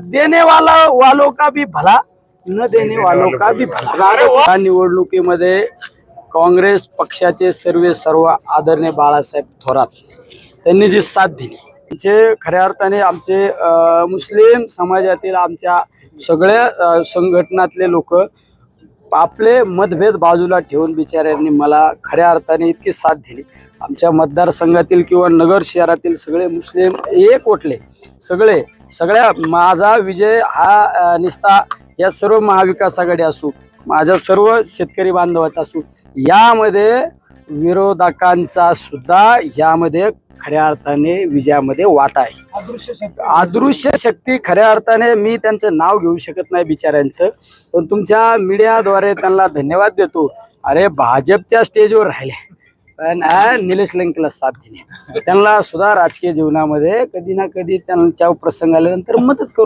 देने वालों का भी भला, न देने वालों का भी भला। या निवडणुकीमध्ये काँग्रेस पक्षाचे सर्व आदरणीय बाळासाहेब थोरात त्यांनी जी साथ दिली, म्हणजे खऱ्या अर्थाने आमचे मुस्लिम समाजातील आमच्या सगळ्या संघटनातले लोक आपले मतभेद बाजूला ठेवून बिचाऱ्यांनी मला खऱ्या अर्थाने इतकी साथ दिली। आमच्या मतदारसंघातील किंवा नगर शहरातील सगळे मुस्लिम एक वटले, सगळ्या माझा विजय हा निस्ता या सर्व महाविकास आघाडी असू, माझ्या सर्व शेतकरी बांधवाचा असू, यामध्ये विरोधकांचा सुद्धा यामध्ये खऱ्या अर्थाने विजयामध्ये वाटा आहे। अदृश्य शक्ती खऱ्या अर्थाने मी त्यांचं नाव घेऊ शकत नाही बिचाऱ्यांचं, पण तुमच्या मीडियाद्वारे त्यांना धन्यवाद देतो। अरे भाजपच्या स्टेजवर राहिले पण निलेश लंकेला साथ दिली, त्यांना सुद्धा राजकीय जीवनामध्ये कधी ना कधी त्यांच्या प्रसंग आल्यानंतर मदत करू।